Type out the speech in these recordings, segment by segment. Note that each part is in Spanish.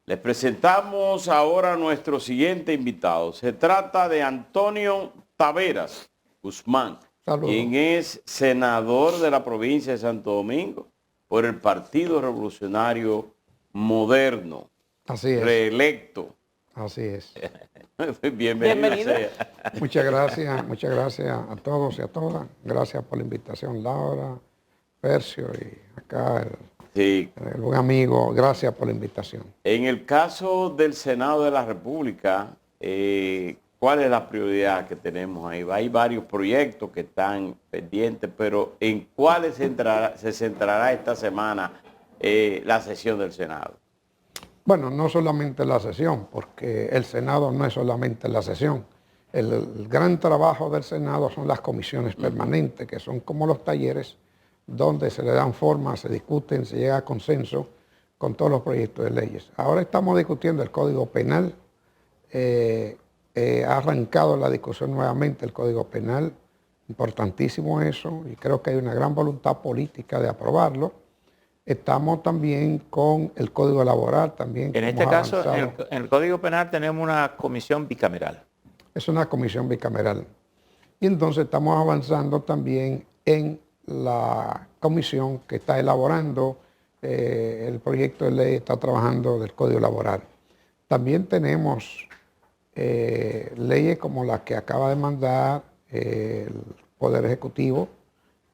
Les presentamos ahora a nuestro siguiente invitado. Se trata de Antonio Taveras Guzmán, Saludos. quien es senador de la provincia de Santo Domingo por el Partido Revolucionario Moderno. Así es. Reelecto. Así es. Bienvenido. Muchas gracias a todos y a todas. Gracias por la invitación, Laura, Percio y acá el buen amigo. Gracias por la invitación. En el caso del Senado de la República, ¿cuál es la prioridad que tenemos ahí? Hay varios proyectos que están pendientes, pero ¿en cuáles se centrará esta semana la sesión del Senado? Bueno, no solamente la sesión, porque el Senado no es solamente la sesión. El gran trabajo del Senado son las comisiones permanentes, que son como los talleres donde se le dan forma, se discuten, se llega a consenso con todos los proyectos de leyes. Ahora estamos discutiendo el Código Penal. Ha arrancado la discusión nuevamente el Código Penal. Importantísimo eso, y creo que hay una gran voluntad política de aprobarlo. Estamos también con el Código Laboral también. En este caso, en el Código Penal tenemos una comisión bicameral. Es una comisión bicameral. Y entonces estamos avanzando también en la comisión que está elaborando el proyecto de ley, está trabajando del Código Laboral. También tenemos leyes como las que acaba de mandar el Poder Ejecutivo,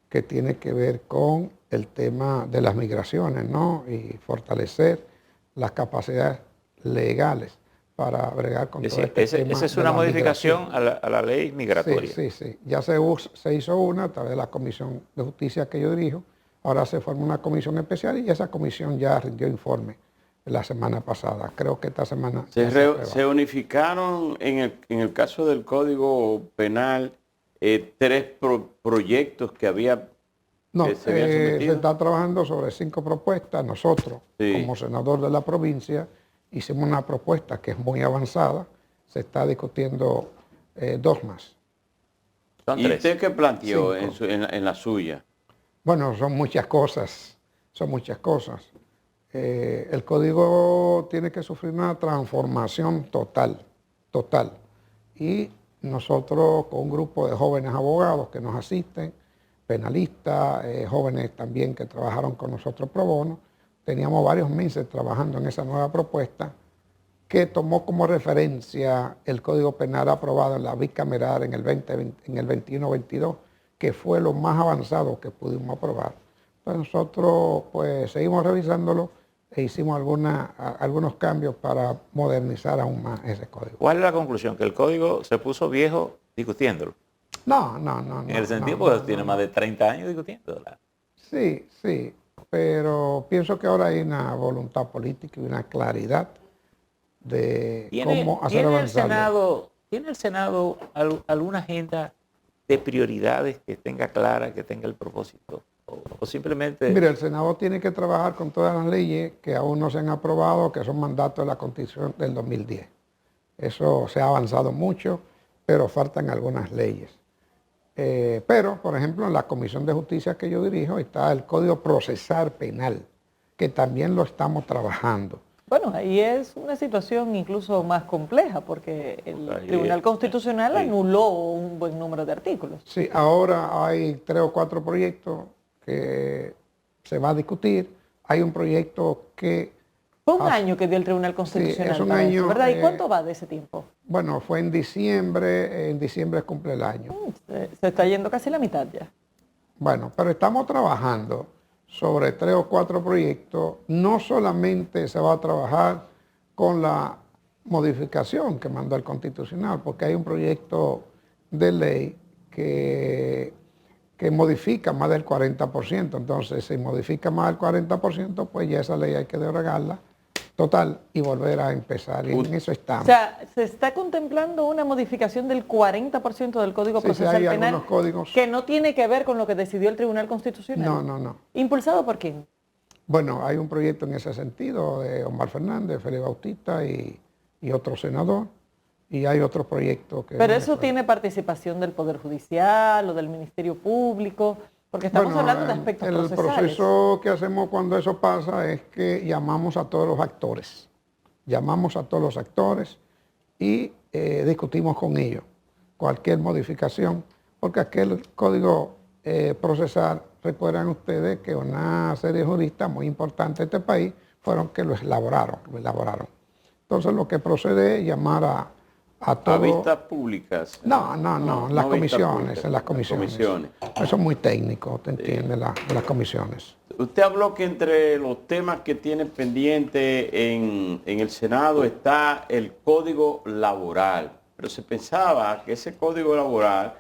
que tiene que ver con el tema de las migraciones, ¿no? Y fortalecer las capacidades legales para bregar con todo este tema. Esa es una modificación a la ley migratoria. Sí. Ya se hizo una a través de la Comisión de Justicia que yo dirijo. Ahora se forma una comisión especial y esa comisión ya rindió informe la semana pasada. Creo que esta semana... Se unificaron en el caso del Código Penal tres proyectos que había... No, se está trabajando sobre 5 propuestas. Nosotros, como senador de la provincia, hicimos una propuesta que es muy avanzada. Se está discutiendo 2 más. ¿Y usted qué planteó en la suya? Bueno, son muchas cosas. El código tiene que sufrir una transformación total. Y nosotros, con un grupo de jóvenes abogados que nos asisten, penalistas, jóvenes también que trabajaron con nosotros pro bono, teníamos varios meses trabajando en esa nueva propuesta que tomó como referencia el Código Penal aprobado en la bicameral en el 21-22, que fue lo más avanzado que pudimos aprobar. Entonces nosotros pues seguimos revisándolo e hicimos algunos cambios para modernizar aún más ese código. ¿Cuál es la conclusión? Que el código se puso viejo discutiéndolo. No. En el sentido, porque tiene más de 30 años discutiéndola. Sí, pero pienso que ahora hay una voluntad política y una claridad de cómo hacer avanzarlo. ¿Tiene el Senado alguna agenda de prioridades que tenga clara, que tenga el propósito? ¿O simplemente...? Mire, el Senado tiene que trabajar con todas las leyes que aún no se han aprobado, que son mandatos de la Constitución del 2010. Eso se ha avanzado mucho, pero faltan algunas leyes. Pero, por ejemplo, en la Comisión de Justicia que yo dirijo está el Código Procesal Penal, que también lo estamos trabajando. Bueno, ahí es una situación incluso más compleja, porque el Tribunal Constitucional anuló un buen número de artículos. Sí, ahora hay 3 o 4 proyectos que se va a discutir. Hay un proyecto que... Fue un año que dio el Tribunal Constitucional. Sí, es un año, ¿verdad? ¿Y cuánto va de ese tiempo? Bueno, fue en diciembre cumple el año. Se está yendo casi la mitad ya. Bueno, pero estamos trabajando sobre 3 o 4 proyectos. No solamente se va a trabajar con la modificación que mandó el Constitucional, porque hay un proyecto de ley que modifica más del 40%. Entonces, si modifica más del 40%, pues ya esa ley hay que derogarla total y volver a empezar. Y en eso estamos. O sea, se está contemplando una modificación del 40% del Código Procesal Penal que no tiene que ver con lo que decidió el Tribunal Constitucional. No. ¿Impulsado por quién? Bueno, hay un proyecto en ese sentido de Omar Fernández, Félix Bautista y otro senador. Y hay otros proyectos que... Pero eso tiene participación del Poder Judicial o del Ministerio Público, porque estamos hablando de aspectos procesales. El proceso que hacemos cuando eso pasa es que llamamos a todos los actores llamamos a todos los actores y discutimos con ellos cualquier modificación, porque aquel código procesal, recuerdan ustedes que una serie de juristas muy importantes de este país fueron que lo elaboraron. Entonces lo que procede es llamar a todos. ¿A vistas públicas? No, en las comisiones, en las comisiones. Eso es muy técnico, ¿te entiendes? Las comisiones. Usted habló que entre los temas que tiene pendiente en el Senado está el Código Laboral, pero se pensaba que ese Código Laboral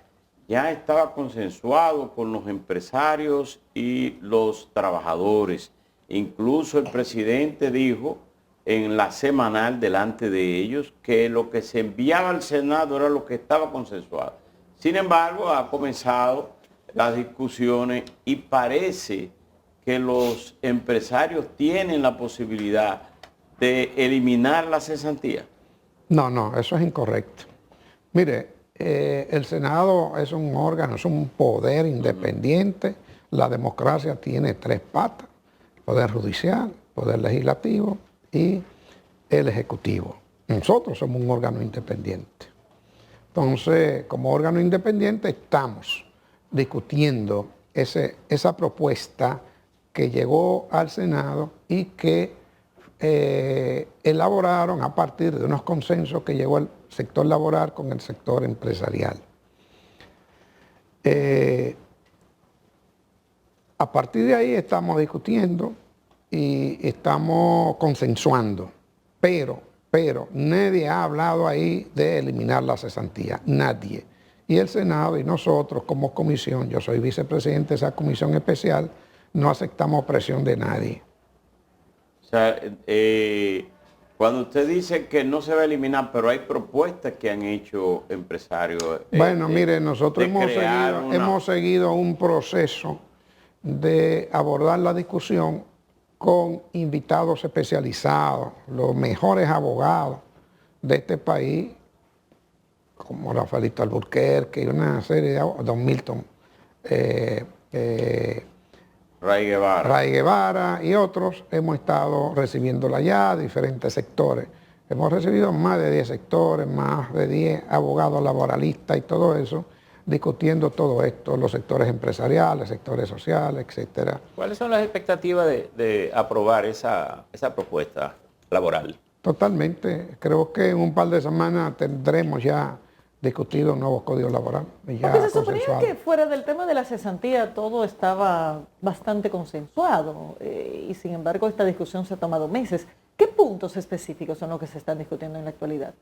ya estaba consensuado con los empresarios y los trabajadores. Incluso el presidente dijo en la semanal delante de ellos que lo que se enviaba al Senado era lo que estaba consensuado. Sin embargo, ha comenzado las discusiones y parece que los empresarios tienen la posibilidad de eliminar la cesantía. No, eso es incorrecto. Mire, el Senado es un órgano, es un poder independiente. La democracia tiene 3 patas: el poder judicial, el poder legislativo y el ejecutivo. Nosotros somos un órgano independiente. Entonces, como órgano independiente estamos discutiendo esa propuesta que llegó al Senado y que elaboraron a partir de unos consensos que llegó el sector laboral con el sector empresarial. A partir de ahí estamos discutiendo y estamos consensuando, pero nadie ha hablado ahí de eliminar la cesantía, nadie. Y el Senado y nosotros como comisión, yo soy vicepresidente de esa comisión especial, no aceptamos presión de nadie. O sea, cuando usted dice que no se va a eliminar, pero hay propuestas que han hecho empresarios. Bueno, mire, nosotros hemos seguido un proceso de abordar la discusión con invitados especializados, los mejores abogados de este país, como Rafaelito Alburquerque y una serie de Don Milton Ray Guevara y otros. Hemos estado recibiéndola ya, diferentes sectores. Hemos recibido más de 10 sectores, más de 10 abogados laboralistas y todo eso, discutiendo todo esto, los sectores empresariales, sectores sociales, etcétera. ¿Cuáles son las expectativas de aprobar esa propuesta laboral? Totalmente. Creo que en un par de semanas tendremos ya discutido un nuevo código laboral. Porque se suponía que fuera del tema de la cesantía todo estaba bastante consensuado y sin embargo esta discusión se ha tomado meses. ¿Qué puntos específicos son los que se están discutiendo en la actualidad?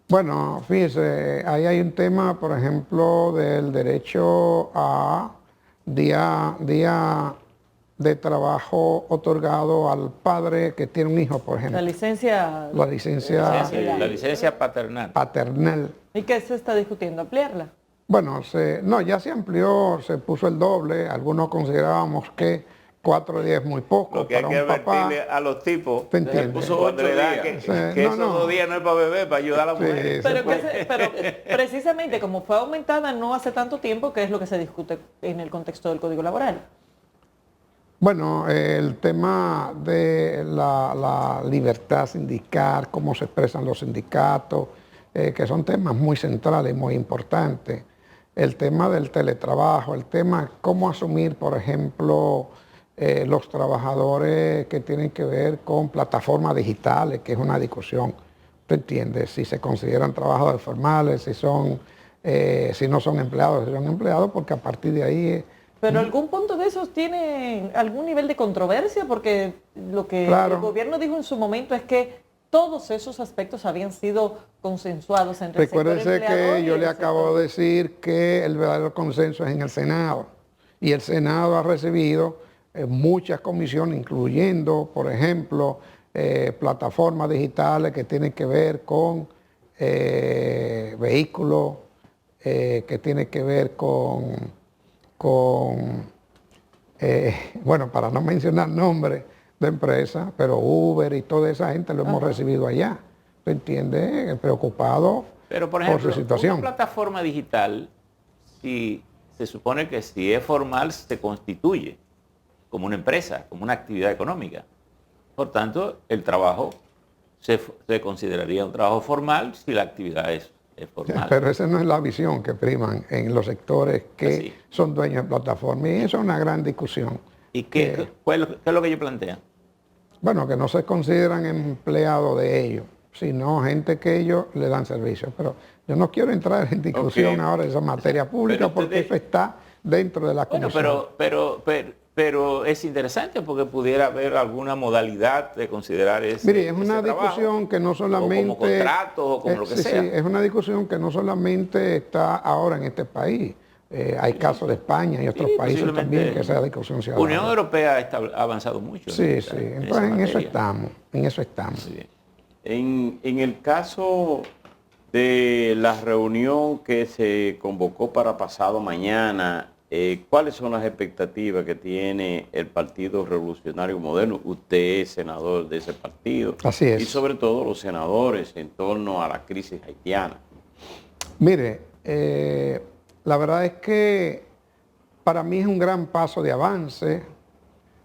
Bueno, fíjese, ahí hay un tema, por ejemplo, del derecho a día de trabajo otorgado al padre que tiene un hijo, por ejemplo. La licencia paternal. ¿Y qué se está discutiendo? ¿Ampliarla? Bueno, ya se amplió, se puso el doble. Algunos considerábamos que 4 días es muy poco. Lo que hay que advertirle a los tipos, ¿te entiendes? Puso 8 días, que esos 2 días no es para beber, para ayudar a la mujer. Pero precisamente como fue aumentada no hace tanto tiempo, ¿qué es lo que se discute en el contexto del Código Laboral? Bueno, el tema de la libertad sindical, cómo se expresan los sindicatos, que son temas muy centrales, muy importantes. El tema del teletrabajo, el tema cómo asumir, por ejemplo, los trabajadores que tienen que ver con plataformas digitales, que es una discusión, ¿tú entiendes? Si se consideran trabajadores formales, si no son empleados, si son empleados, porque a partir de ahí... ¿Pero algún punto de esos tiene algún nivel de controversia? Porque lo que el gobierno dijo en su momento es que todos esos aspectos habían sido consensuados entre el sector empleador. Recuérdese que yo le acabo de decir que el verdadero consenso es en el Senado. Y el Senado ha recibido muchas comisiones, incluyendo, por ejemplo, plataformas digitales que tienen que ver con vehículos, que tienen que ver bueno, para no mencionar nombres de empresas, pero Uber y toda esa gente lo hemos recibido allá. ¿Tú entiendes? Preocupado por su situación. Una plataforma digital, si se supone que si es formal, se constituye como una empresa, como una actividad económica. Por tanto, el trabajo se consideraría un trabajo formal si la actividad es formal. Pero esa no es la visión que priman en los sectores que Así. son dueños de plataformas. Y eso es una gran discusión. ¿Y qué es lo que ellos plantean? Bueno, que no se consideran empleados de ellos, sino gente que ellos le dan servicio. Pero yo no quiero entrar en discusión ahora de esa materia pública porque eso está dentro de la Bueno, comisión. pero es interesante porque pudiera haber alguna modalidad de considerar ese Mire, es una ese trabajo, discusión que no solamente... o como contrato o como lo que sí, sea. sí, es una discusión que no solamente está ahora en este país. Hay casos de España y otros Sí, países posiblemente también que esa discusión se ha dado. Unión Europea ha avanzado mucho. Sí, sí. Entonces en eso estamos, en eso estamos. Muy bien. En el caso de la reunión que se convocó para pasado mañana, ¿cuáles son las expectativas que tiene el Partido Revolucionario Moderno? Usted es senador de ese partido. Así es. Y sobre todo los senadores en torno a la crisis haitiana. Mire, la verdad es que para mí es un gran paso de avance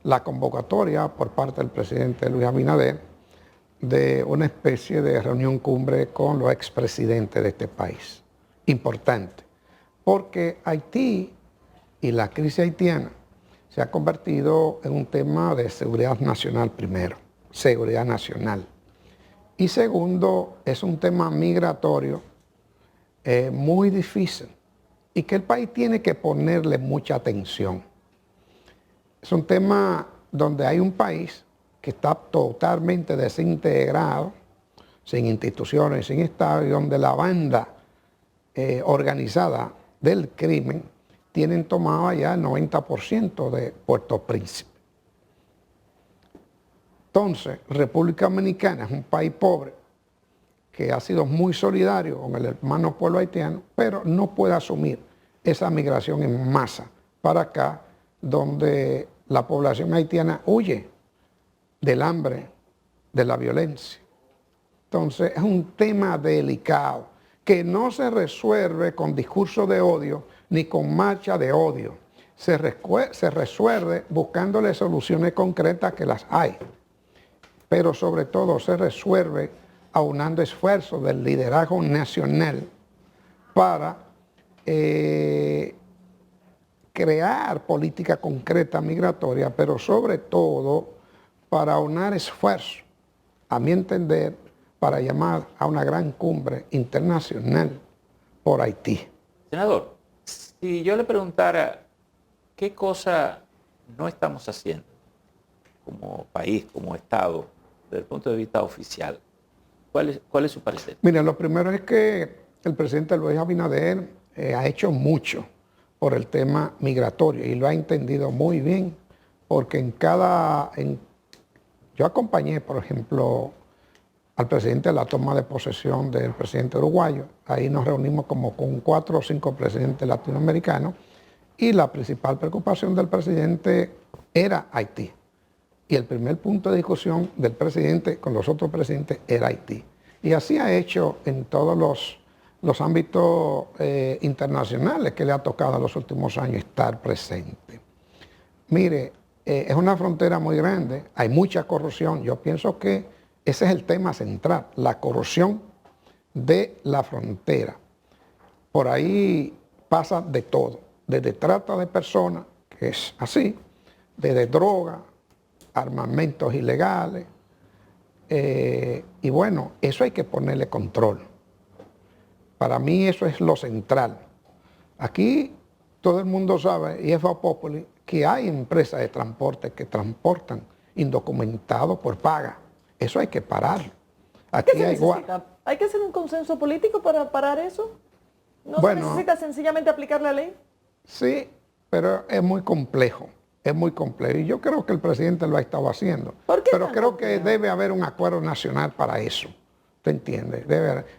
la convocatoria por parte del presidente Luis Abinader de una especie de reunión cumbre con los expresidentes de este país. Importante, porque Haití y la crisis haitiana se ha convertido en un tema de seguridad nacional primero, seguridad nacional. Y segundo, es un tema migratorio muy difícil y que el país tiene que ponerle mucha atención. Es un tema donde hay un país que está totalmente desintegrado, sin instituciones, sin Estado, y donde la banda organizada del crimen tienen tomado ya el 90% de Puerto Príncipe. Entonces, República Dominicana es un país pobre que ha sido muy solidario con el hermano pueblo haitiano, pero no puede asumir esa migración en masa para acá, donde la población haitiana huye del hambre, de la violencia. Entonces, es un tema delicado que no se resuelve con discurso de odio ni con marcha de odio. Se resuelve buscándole soluciones concretas, que las hay, pero sobre todo se resuelve aunando esfuerzos del liderazgo nacional para crear política concreta migratoria, pero sobre todo para aunar esfuerzos, a mi entender, para llamar a una gran cumbre internacional por Haití. Senador, si yo le preguntara qué cosa no estamos haciendo como país, como Estado, desde el punto de vista oficial, ¿cuál es su parecer? Mira, lo primero es que el presidente Luis Abinader ha hecho mucho por el tema migratorio y lo ha entendido muy bien, porque yo acompañé, por ejemplo, al presidente de la toma de posesión del presidente uruguayo. Ahí nos reunimos como con 4 o 5 presidentes latinoamericanos y la principal preocupación del presidente era Haití. Y el primer punto de discusión del presidente con los otros presidentes era Haití. Y así ha hecho en todos los ámbitos internacionales que le ha tocado en los últimos años estar presente. Mire, es una frontera muy grande, hay mucha corrupción. Yo pienso que ese es el tema central, la corrupción de la frontera. Por ahí pasa de todo, desde trata de personas, que es así, desde droga, armamentos ilegales, y bueno, eso hay que ponerle control. Para mí eso es lo central. Aquí todo el mundo sabe, y es vox populi, que hay empresas de transporte que transportan indocumentados por paga. Eso hay que pararlo. Aquí ¿Qué se hay necesita? ¿Hay que hacer un consenso político para parar eso? ¿No se necesita sencillamente aplicar la ley? Sí, pero es muy complejo. Es muy complejo. Y yo creo que el presidente lo ha estado haciendo. ¿Por qué Pero creo que debe haber un acuerdo nacional para eso. ¿Te entiendes?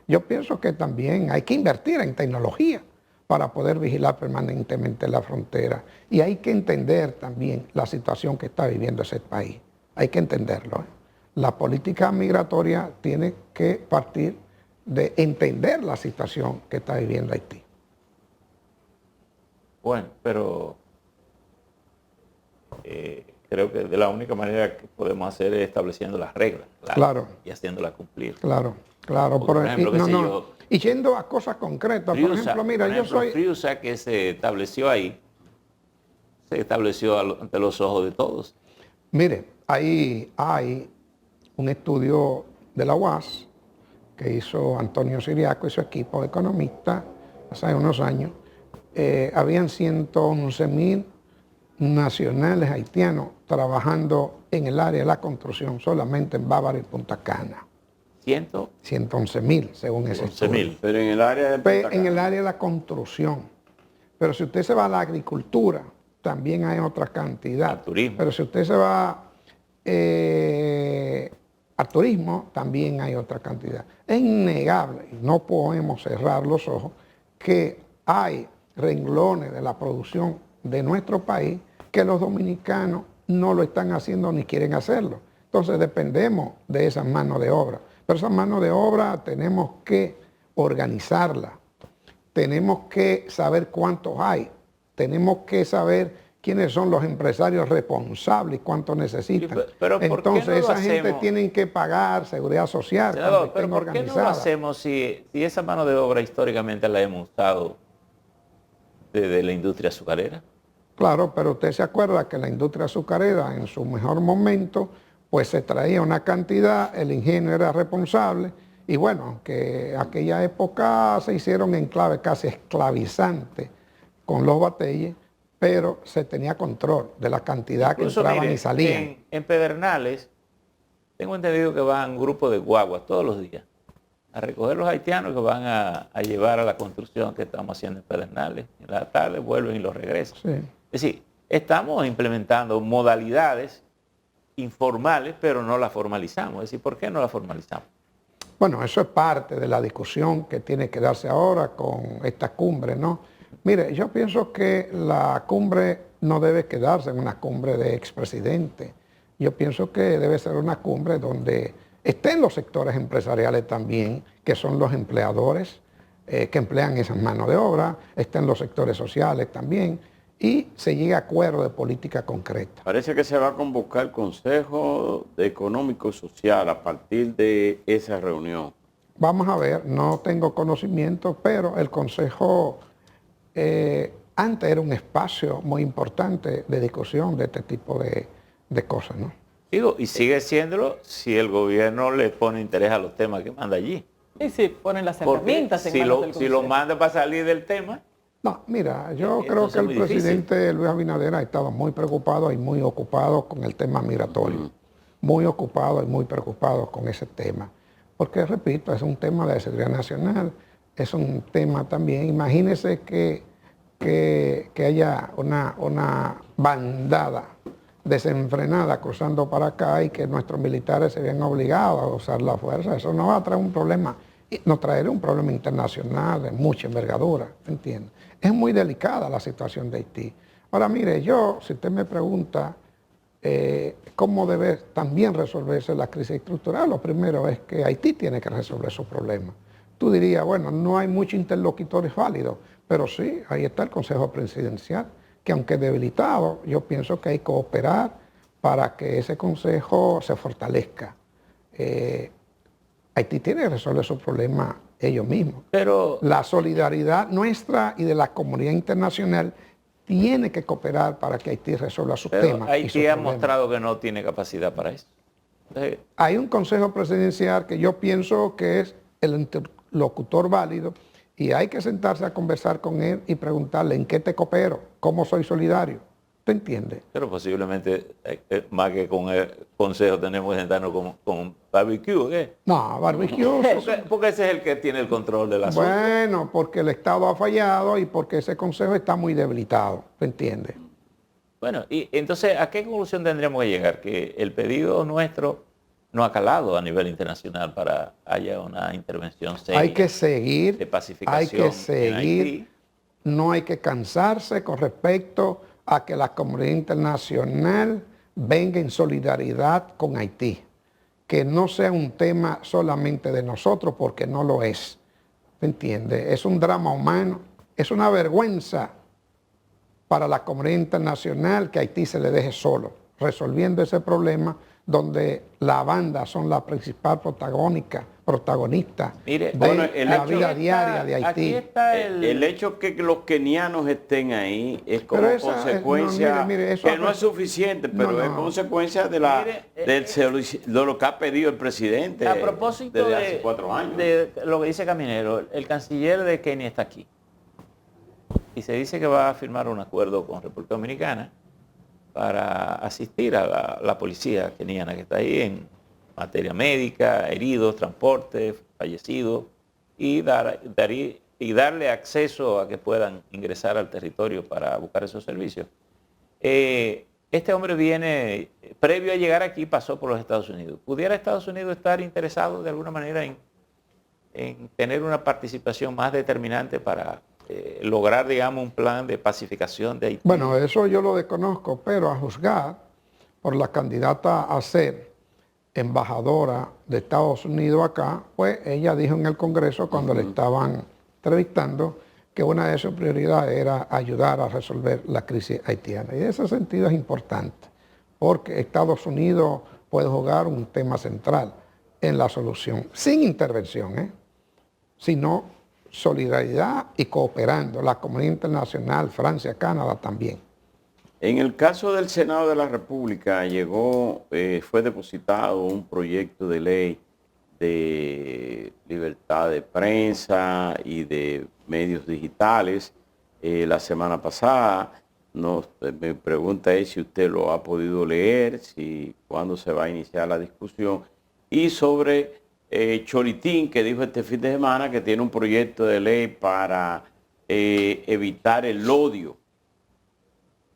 Yo pienso que también hay que invertir en tecnología para poder vigilar permanentemente la frontera. Y hay que entender también la situación que está viviendo ese país. Hay que entenderlo. La política migratoria tiene que partir de entender la situación que está viviendo Haití. Bueno, pero creo que de la única manera que podemos hacer es estableciendo las reglas, Claro. y haciéndolas cumplir. Claro, claro. Porque, por ejemplo, qué sé yo, y yendo a cosas concretas, por ejemplo, mira, yo soy... Friusa, que se estableció ahí, se estableció ante los ojos de todos. Mire, ahí hay un estudio de la UAS que hizo Antonio Siriaco y su equipo de economistas hace unos años. Habían 111.000 nacionales haitianos trabajando en el área de la construcción solamente en Bávaro y Punta Cana. 111.000, según ese estudio. Pero en el área de Punta Cana. En el área de la construcción. Pero si usted se va a la agricultura, también hay otra cantidad. Al turismo. Pero si usted se va al turismo, también hay otra cantidad. Es innegable, y no podemos cerrar los ojos, que hay renglones de la producción de nuestro país que los dominicanos no lo están haciendo ni quieren hacerlo. Entonces dependemos de esa mano de obra. Pero esa mano de obra tenemos que organizarla. Tenemos que saber cuántos hay. Tenemos que saber quiénes son los empresarios responsables y cuánto necesitan. Sí, pero entonces esa gente tiene que pagar seguridad social. Senador, pero ¿por qué no lo hacemos si esa mano de obra históricamente la hemos usado desde la industria azucarera? Claro, pero usted se acuerda que la industria azucarera en su mejor momento pues se traía una cantidad, el ingenio era responsable y bueno, que aquella época se hicieron enclaves casi esclavizantes con los batalles, pero se tenía control de la cantidad que entraban y salían. En Pedernales, tengo entendido que van grupos de guaguas todos los días a recoger los haitianos que van a llevar a la construcción que estamos haciendo en Pedernales. En la tarde vuelven y los regresan. Sí. Es decir, estamos implementando modalidades informales, pero no las formalizamos. Es decir, ¿por qué no las formalizamos? Bueno, eso es parte de la discusión que tiene que darse ahora con esta cumbre, ¿no? Mire, yo pienso que la cumbre no debe quedarse en una cumbre de expresidentes. Yo pienso que debe ser una cumbre donde estén los sectores empresariales también, que son los empleadores, que emplean esa mano de obra, estén los sectores sociales también, y se llegue a acuerdo de política concreta. Parece que se va a convocar el Consejo Económico y Social a partir de esa reunión. Vamos a ver, no tengo conocimiento, pero el Consejo antes era un espacio muy importante de discusión de este tipo de cosas, ¿no? Digo, y sigue siéndolo si el gobierno le pone interés a los temas que manda allí. Y si ponen las Porque herramientas en si manos del si lo Consejo. manda para salir del tema. No, mira, yo creo que el presidente Luis Abinader ha estado muy preocupado y muy ocupado con el tema migratorio. Muy ocupado y muy preocupado con ese tema. Porque, repito, es un tema de seguridad nacional, es un tema también, imagínese que haya una bandada desenfrenada cruzando para acá y que nuestros militares se vean obligados a usar la fuerza. Eso no va a traer un problema, nos traerá un problema internacional de mucha envergadura, ¿entiendes? Es muy delicada la situación de Haití. Ahora, mire, si usted me pregunta cómo debe también resolverse la crisis estructural, lo primero es que Haití tiene que resolver su problema. Tú dirías, bueno, no hay muchos interlocutores válidos, pero sí, ahí está el Consejo Presidencial, que aunque debilitado, yo pienso que hay que cooperar para que ese consejo se fortalezca. Haití tiene que resolver su problema ellos mismos. Pero la solidaridad nuestra y de la comunidad internacional tiene que cooperar para que Haití resuelva sus temas. Haití ha mostrado que no tiene capacidad para eso. Hay un consejo presidencial que yo pienso que es el interlocutor válido y hay que sentarse a conversar con él y preguntarle en qué te coopero, cómo soy solidario. ¿Te entiendes? Pero posiblemente más que con el consejo tenemos que sentarnos con barbecue, ¿qué? No, barbecue. Porque ese es el que tiene el control de la zona. Bueno, porque el Estado ha fallado y porque ese consejo está muy debilitado, ¿te entiendes? Bueno, y entonces, ¿a qué conclusión tendríamos que llegar? Que el pedido nuestro no ha calado a nivel internacional para haya una intervención seria. Hay que seguir, de pacificación hay que en seguir, Haití. No hay que cansarse con respecto a que la comunidad internacional venga en solidaridad con Haití. Que no sea un tema solamente de nosotros, porque no lo es. ¿Me entiende? Es un drama humano, es una vergüenza para la comunidad internacional que Haití se le deje solo. resolviendo ese problema donde la banda son la principal protagonista Mire, de la vida diaria de Haití. Aquí está El hecho que los kenianos estén ahí es como Pero esa consecuencia, no, mire, eso que no es suficiente, pero no, es no. consecuencia de, de lo que ha pedido el presidente a propósito desde hace 4 años. de lo que dice Caminero, el canciller de Kenia está aquí. Y se dice que va a firmar un acuerdo con República Dominicana para asistir a la policía keniana que está ahí en materia médica, heridos, transporte, fallecidos, y darle acceso a que puedan ingresar al territorio para buscar esos servicios. Este hombre viene, previo a llegar aquí, pasó por los Estados Unidos. ¿Pudiera Estados Unidos estar interesado de alguna manera en tener una participación más determinante para lograr, digamos, un plan de pacificación de Haití? Bueno, eso yo lo desconozco, pero a juzgar por la candidata a ser embajadora de Estados Unidos acá, pues ella dijo en el Congreso cuando le estaban entrevistando que una de sus prioridades era ayudar a resolver la crisis haitiana. Y en ese sentido es importante, porque Estados Unidos puede jugar un tema central en la solución, sin intervención, sino solidaridad y cooperando, la comunidad internacional, Francia, Canadá también. En el caso del Senado de la República fue depositado un proyecto de ley de libertad de prensa y de medios digitales la semana pasada. Mi pregunta es si usted lo ha podido leer, cuándo se va a iniciar la discusión, y sobre Cholitín, que dijo este fin de semana que tiene un proyecto de ley para evitar el odio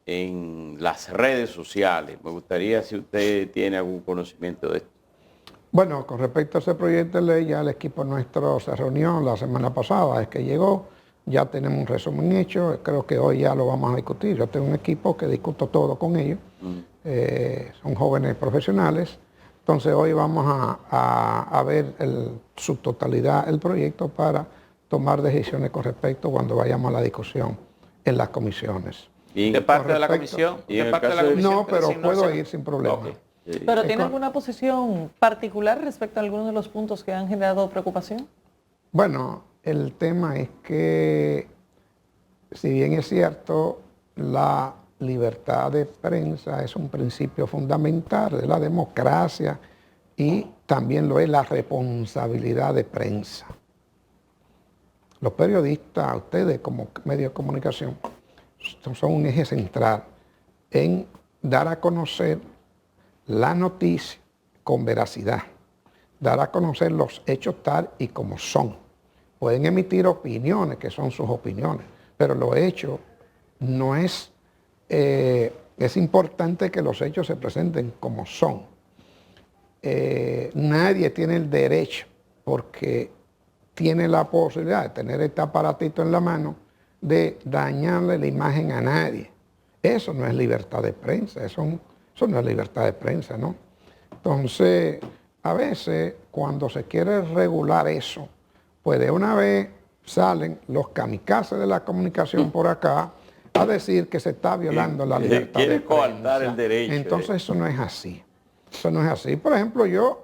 en las redes sociales. Me gustaría si usted tiene algún conocimiento de esto. Bueno, con respecto a ese proyecto de ley, ya el equipo nuestro se reunió la semana pasada, es que llegó, ya tenemos un resumen hecho, creo que hoy ya lo vamos a discutir. Yo tengo un equipo que discuto todo con ellos, son jóvenes profesionales. Entonces hoy vamos a ver su totalidad el proyecto para tomar decisiones con respecto cuando vayamos a la discusión en las comisiones. ¿Y ¿De parte de la comisión? No, pero puedo ir sin problema. Okay. ¿Pero tiene alguna posición particular respecto a algunos de los puntos que han generado preocupación? Bueno, el tema es que, si bien es cierto, la libertad de prensa es un principio fundamental de la democracia y también lo es la responsabilidad de prensa. Los periodistas, ustedes como medios de comunicación, son un eje central en dar a conocer la noticia con veracidad, dar a conocer los hechos tal y como son. Pueden emitir opiniones, que son sus opiniones, pero los hechos no es... es importante que los hechos se presenten como son. Nadie tiene el derecho, porque tiene la posibilidad de tener este aparatito en la mano, de dañarle la imagen a nadie. Eso no es libertad de prensa, eso no es libertad de prensa, ¿no? Entonces, a veces, cuando se quiere regular eso, pues de una vez salen los kamikazes de la comunicación por acá a decir que se está violando la libertad de prensa. Coartar el derecho. Entonces eso no es así. Eso no es así. Por ejemplo, yo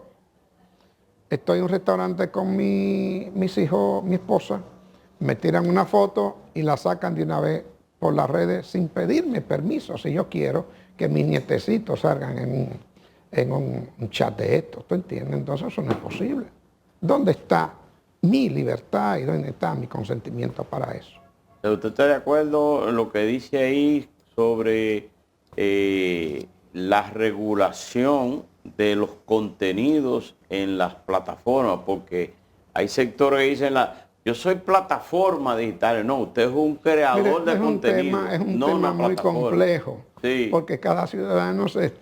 estoy en un restaurante con mis hijos, mi esposa, me tiran una foto y la sacan de una vez por las redes sin pedirme permiso, si yo quiero que mis nietecitos salgan en un chat de esto, ¿tú entiendes? Entonces eso no es posible. ¿Dónde está mi libertad y dónde está mi consentimiento para eso? ¿Usted está de acuerdo en lo que dice ahí sobre la regulación de los contenidos en las plataformas? Porque hay sectores que dicen, yo soy plataforma digital. No, usted es un creador de contenido. Es un tema muy complejo, sí, porque cada ciudadano se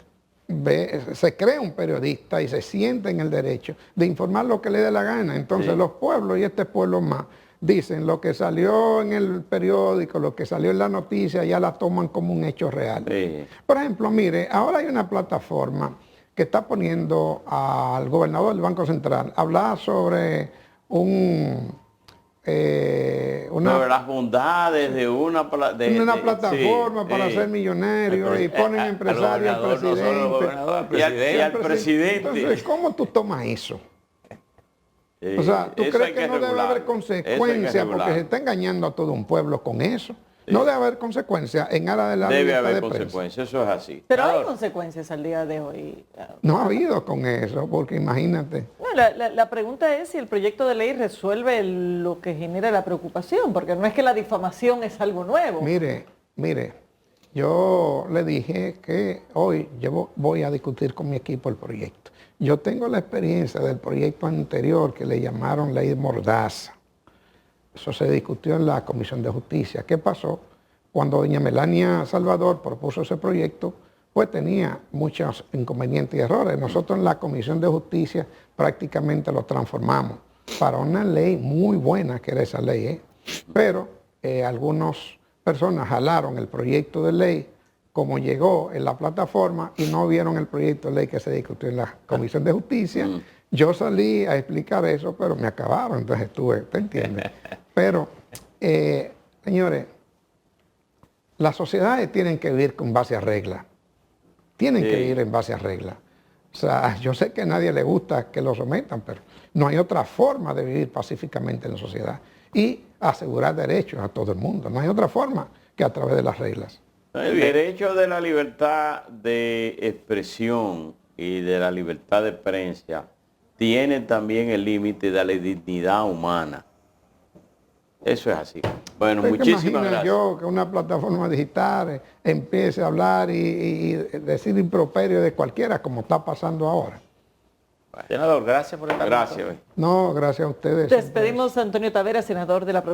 cree un periodista y se siente en el derecho de informar lo que le dé la gana. Entonces los pueblos, y este pueblo más, dicen lo que salió en el periódico, lo que salió en la noticia, ya la toman como un hecho real. Sí. Por ejemplo, mire, ahora hay una plataforma que está poniendo al gobernador del Banco Central a hablar sobre un Pero las bondades de una plataforma para sí. ser millonario y ponen empresario al presidente. Y al presidente. Entonces, ¿cómo tú tomas eso? O sea, ¿tú Eso crees hay que no debe regularlo. haber Eso hay que consecuencias porque regularlo. se está engañando a todo un pueblo con eso? Sí. No debe haber consecuencias en aras de la Debe libertad haber de prensa. consecuencias, eso es así. Pero hay Claro. consecuencias al día de hoy. No ha habido con eso, porque imagínate. No, la pregunta es si el proyecto de ley resuelve lo que genera la preocupación, porque no es que la difamación es algo nuevo. Mire, yo le dije que hoy yo voy a discutir con mi equipo el proyecto. Yo tengo la experiencia del proyecto anterior que le llamaron Ley Mordaza. Eso se discutió en la Comisión de Justicia. ¿Qué pasó? Cuando doña Melania Salvador propuso ese proyecto, pues tenía muchos inconvenientes y errores. Nosotros en la Comisión de Justicia prácticamente lo transformamos para una ley muy buena, que era esa ley, Pero algunas personas jalaron el proyecto de ley como llegó en la plataforma y no vieron el proyecto de ley que se discutió en la Comisión de Justicia. Yo salí a explicar eso, pero me acabaron, entonces estuve, ¿te entiendes? Pero, señores, las sociedades tienen que vivir con base a reglas. Tienen que vivir en base a reglas. O sea, yo sé que a nadie le gusta que lo sometan, pero no hay otra forma de vivir pacíficamente en la sociedad y asegurar derechos a todo el mundo. No hay otra forma que a través de las reglas. El derecho de la libertad de expresión y de la libertad de prensa tiene también el límite de la dignidad humana. Eso es así. Bueno, muchísimas gracias. Yo que una plataforma digital empiece a hablar y decir improperio de cualquiera, como está pasando ahora. Senador, gracias por estar. Gracias. No, gracias a ustedes. Despedimos a Antonio Tavera, senador de la provincia.